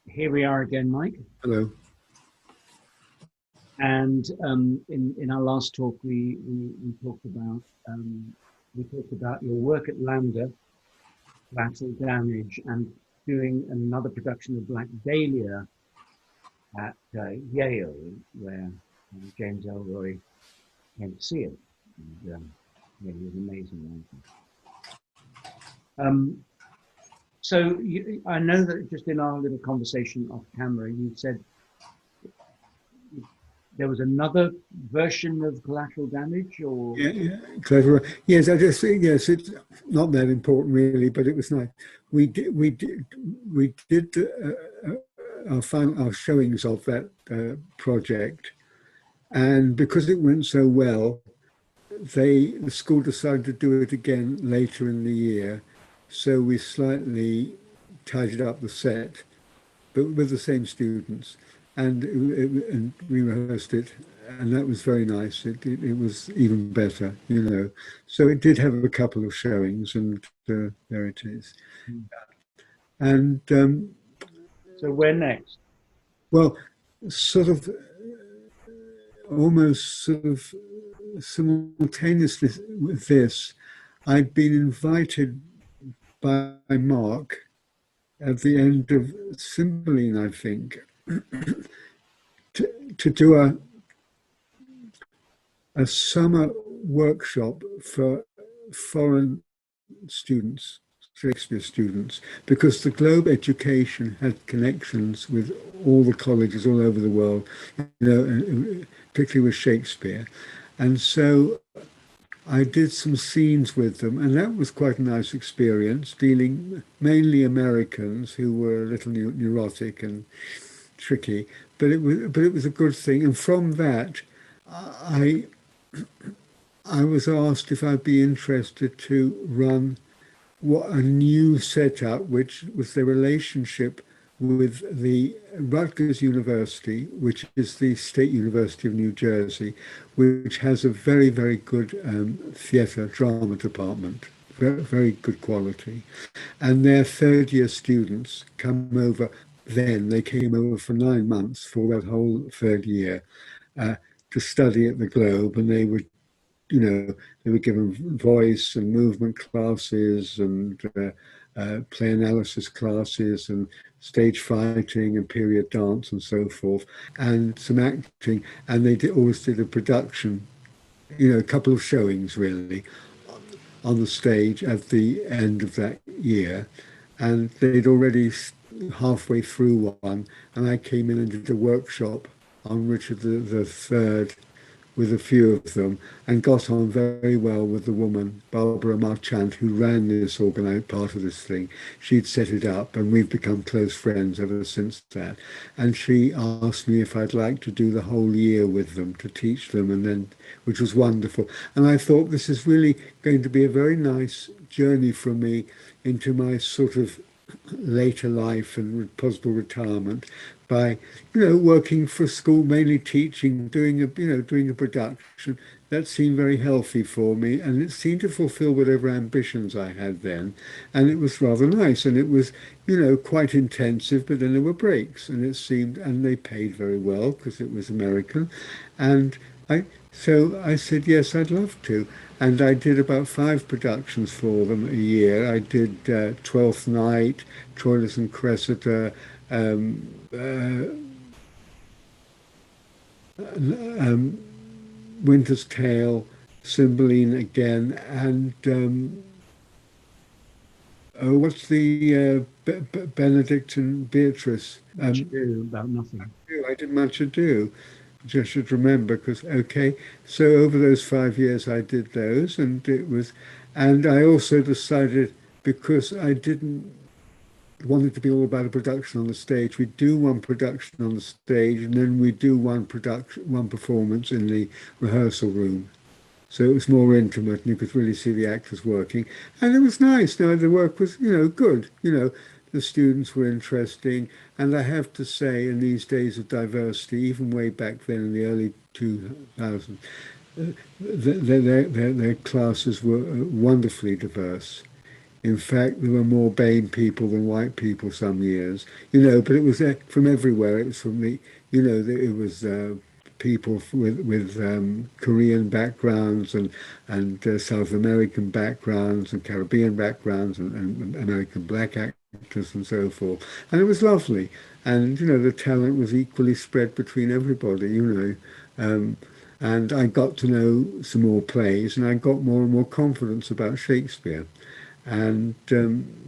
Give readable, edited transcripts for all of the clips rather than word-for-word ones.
Here we are again, Mike. Hello. And in our last talk, we talked about your work at Lambda, collateral damage, and doing another production of Black Dahlia at Yale, where James Elroy came to see it. And, yeah, he was amazing. Um, I know that just in our little conversation off camera, you said there was another version of collateral damage, or Yeah, clever. Yes, I just think yes, it's not that important really, but it was nice. We did our showings of that project, and because it went so well, the school decided to do it again later in the year. So we slightly tidied up the set, but with the same students, and we rehearsed it, and that was very nice. It was even better, you know. So it did have a couple of showings, and there it is. And so where next? well, sort of almost sort of simultaneously with this, I'd been invited by Mark at the end of Cymbeline, I think, to do a summer workshop for foreign students, Shakespeare students, because the Globe Education had connections with all the colleges all over the world, you know, particularly with Shakespeare. And so I did some scenes with them, and that was quite a nice experience, dealing mainly Americans who were a little neurotic and tricky, but it was a good thing. And from that, I I was asked if I'd be interested to run what a new setup, which was the relationship with the Rutgers University, which is the State University of New Jersey, which has a very, very good theatre drama department, very, very good quality. And their third year students come over then, they came over for 9 months for that whole third year uh, to study at the Globe, and they were given voice and movement classes and play analysis classes and stage fighting and period dance and so forth, and some acting. And always did a production, a couple of showings really on the stage at the end of that year. And they'd already halfway through one, and I came in and did a workshop on Richard the Third with a few of them, and got on very well with the woman, Barbara Marchant, who ran this organized part of this thing. She'd set it up, and we've become close friends ever since that. And she asked me if I'd like to do the whole year with them, to teach them, and then, which was wonderful. And I thought this is really going to be a very nice journey for me into my sort of later life and possible retirement by working for a school, mainly teaching, doing a production. That seemed very healthy for me, and it seemed to fulfill whatever ambitions I had then. And it was rather nice, and it was quite intensive, but then there were breaks, and it seemed, and they paid very well because it was American. And I said yes, I'd love to. And I did about 5 productions for them a year. I did Twelfth Night, Troilus and Cressida, Winter's Tale, Cymbeline again, and oh, what's the Benedict and Beatrice? Much ado about nothing. I did Much Ado. Just should remember because okay. So over those 5 years, I did those, and and I also decided because I didn't want it to be all about a production on the stage. We do one production on the stage, and then we do one performance in the rehearsal room. So it was more intimate, and you could really see the actors working, and it was nice. Now the work was, good. The students were interesting, and I have to say, in these days of diversity, even way back then in the early 2000s, their classes were wonderfully diverse. In fact, there were more BAME people than white people some years, but it was from everywhere. It was from it was people with Korean backgrounds and South American backgrounds and Caribbean backgrounds and American black actors and so forth. And it was lovely. And, the talent was equally spread between everybody. Um, and I got to know some more plays and I got more and more confidence about Shakespeare. And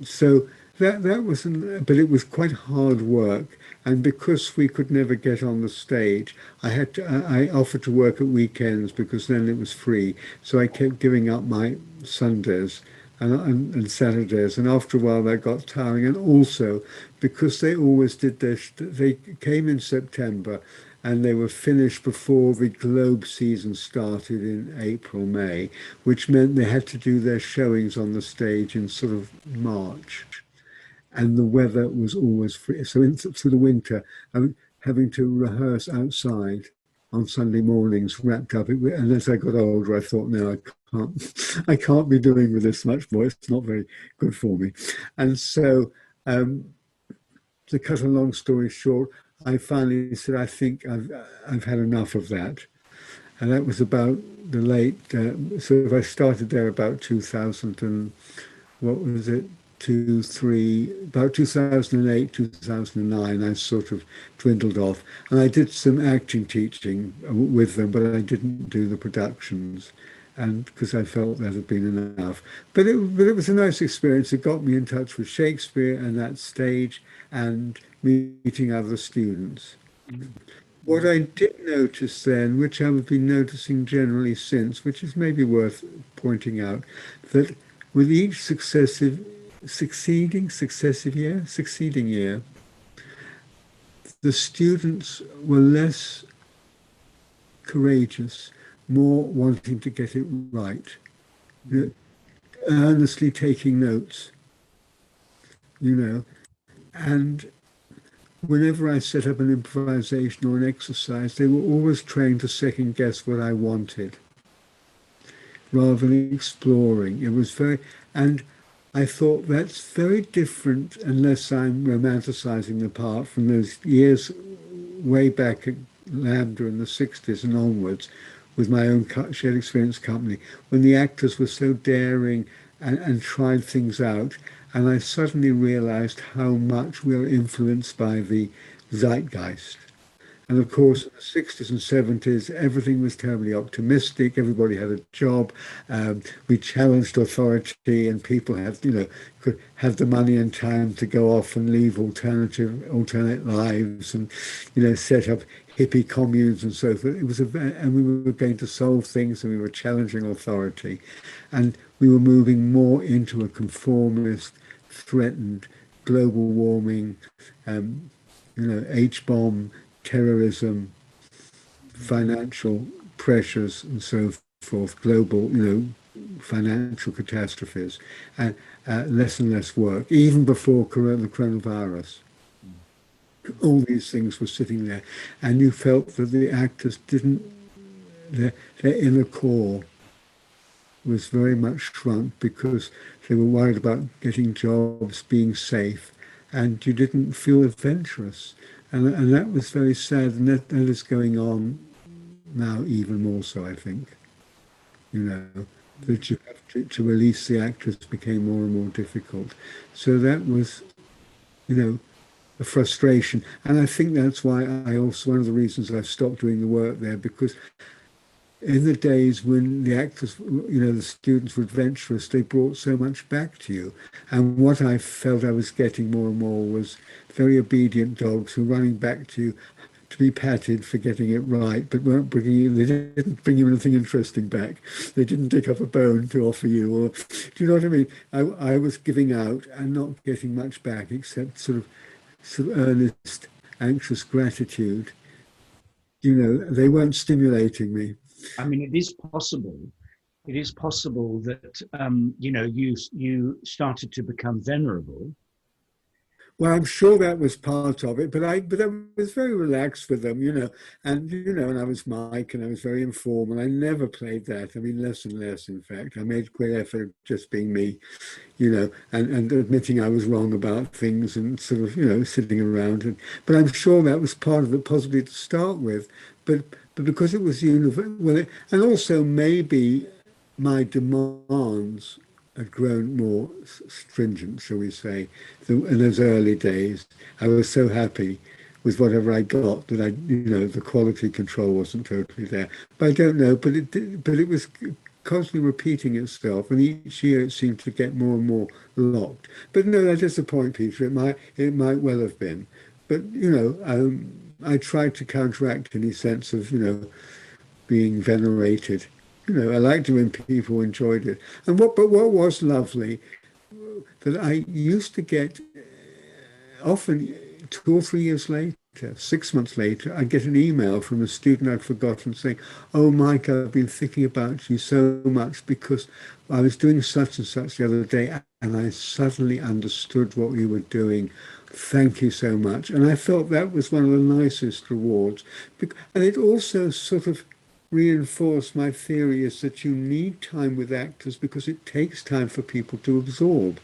so that was, but it was quite hard work. And because we could never get on the stage, I offered to work at weekends because then it was free. So I kept giving up my Sundays and Saturdays. And after a while, that got tiring. And also because they always did this, they came in September and they were finished before the Globe season started in April, May, which meant they had to do their showings on the stage in sort of March. And the weather was always free. So through the winter, having to rehearse outside on Sunday mornings, wrapped up. And as I got older, I thought, no, I can't be doing with this much more. It's not very good for me. And so, to cut a long story short, I finally said, I think I've had enough of that. And that was about the late, so I started there about 2000 and, what was it, about 2008, 2009, I sort of dwindled off. And I did some acting teaching with them, but I didn't do the productions. And because I felt that had been enough. But it was a nice experience. It got me in touch with Shakespeare and that stage and meeting other students. What I did notice then, which I've been noticing generally since, which is maybe worth pointing out, that with each succeeding year, the students were less courageous, more wanting to get it right, earnestly taking notes, and whenever I set up an improvisation or an exercise, they were always trained to second guess what I wanted rather than exploring. It was and I thought that's very different, unless I'm romanticizing the part, from those years way back at Lambda in the 60s and onwards with my own shared experience company, when the actors were so daring and tried things out. And I suddenly realized how much we are influenced by the zeitgeist. And of course, in the 60s and 70s, everything was terribly optimistic. Everybody had a job. We challenged authority, and people could have the money and time to go off and leave alternate lives, and set up hippie communes and so forth. It was and we were going to solve things, and we were challenging authority, and we were moving more into a conformist, threatened, global warming, H-bomb, terrorism, financial pressures, and so forth, global, financial catastrophes, and less and less work, even before the coronavirus. All these things were sitting there, and you felt that the actors their inner core was very much shrunk because they were worried about getting jobs, being safe, and you didn't feel adventurous. And that was very sad, and that is going on now even more so, I think. That you have to release the actors became more and more difficult. So that was, a frustration. And I think that's why one of the reasons I've stopped doing the work there, because in the days when the actors, the students were adventurous, they brought so much back to you. And what I felt I was getting more and more was very obedient dogs who were running back to you to be patted for getting it right, but they didn't bring you anything interesting back. They didn't dig up a bone to offer you, or do you know what I mean? I was giving out and not getting much back except sort of earnest, anxious gratitude. They weren't stimulating me. I mean, it is possible. It is possible that you started to become venerable. Well, I'm sure that was part of it, but I was very relaxed with them, and I was Mike, and I was very informal. I never played that. I mean, less and less, in fact. I made great effort of just being me, and admitting I was wrong about things, and sort of, sitting around. But I'm sure that was part of it, possibly to start with. But because it was and also maybe my demands had grown more stringent, shall we say. In those early days, I was so happy with whatever I got that the quality control wasn't totally there. But I don't know. But it was constantly repeating itself, and each year it seemed to get more and more locked. But no, that is the point, Peter. It might well have been, but I tried to counteract any sense of being venerated. I liked it when people enjoyed it. But what was lovely that I used to get often 2 or 3 years later, 6 months later, I'd get an email from a student I'd forgotten saying, "Oh, Mike, I've been thinking about you so much because I was doing such and such the other day and I suddenly understood what you were doing. Thank you so much." And I felt that was one of the nicest rewards. And it also sort of reinforce my theory is that you need time with actors because it takes time for people to absorb.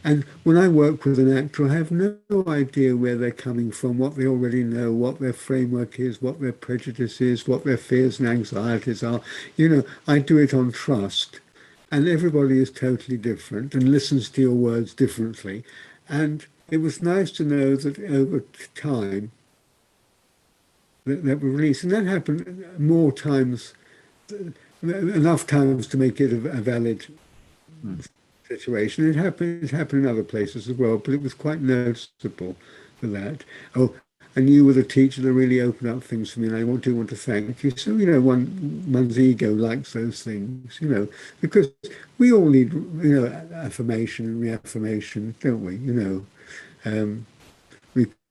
And when I work with an actor, I have no idea where they're coming from, what they already know, what their framework is, what their prejudice is, what their fears and anxieties are. I do it on trust. And everybody is totally different and listens to your words differently. And it was nice to know that over time, that were released. And that happened more times, enough times to make it a valid situation. It happened in other places as well, but it was quite noticeable for that. Oh, and you were the teacher that really opened up things for me, and I do want to thank you. So, one's ego likes those things, because we all need, affirmation and reaffirmation, don't we?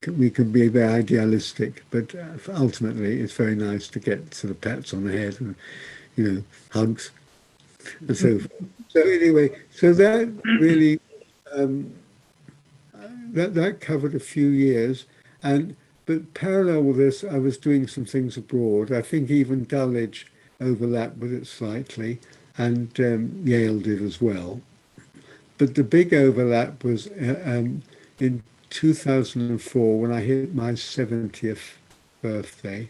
We can be very idealistic, but ultimately it's very nice to get sort of pats on the head and hugs and so forth. So anyway, so that really that covered a few years, but parallel with this, I was doing some things abroad. I think even Dulwich overlapped with it slightly, and Yale did as well. But the big overlap was in 2004, when I hit my 70th birthday.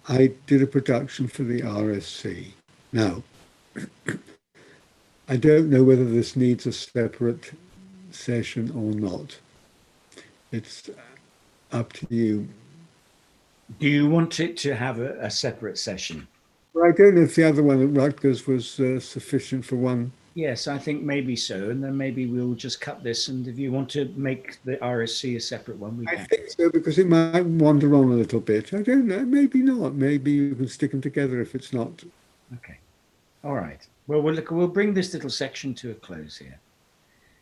I did a production for the RSC. Now, I don't know whether this needs a separate session or not. It's up to you. Do you want it to have a separate session? Well, I don't know if the other one at Rutgers was sufficient for one. Yes, I think maybe so. And then maybe we'll just cut this. And if you want to make the RSC a separate one, we I can. think so, because it might wander on a little bit. I don't know. Maybe not. Maybe you can stick them together if it's not. Okay. All right. Well, we'll bring this little section to a close here,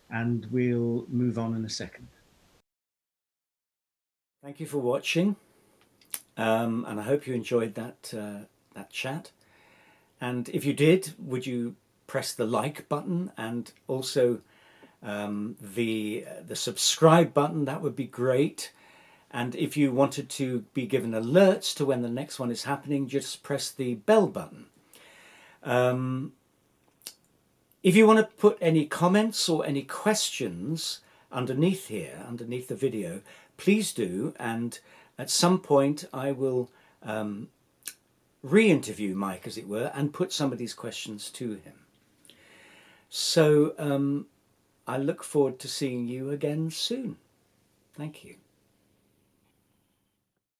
and we'll move on in a second. Thank you for watching, and I hope you enjoyed that chat. And if you did, would you press the like button and also the subscribe button? That would be great. And if you wanted to be given alerts to when the next one is happening, just press the bell button. If you want to put any comments or any questions underneath here, underneath the video, please do. And at some point I will re-interview Mike, as it were, and put some of these questions to him. So I look forward to seeing you again soon. Thank you.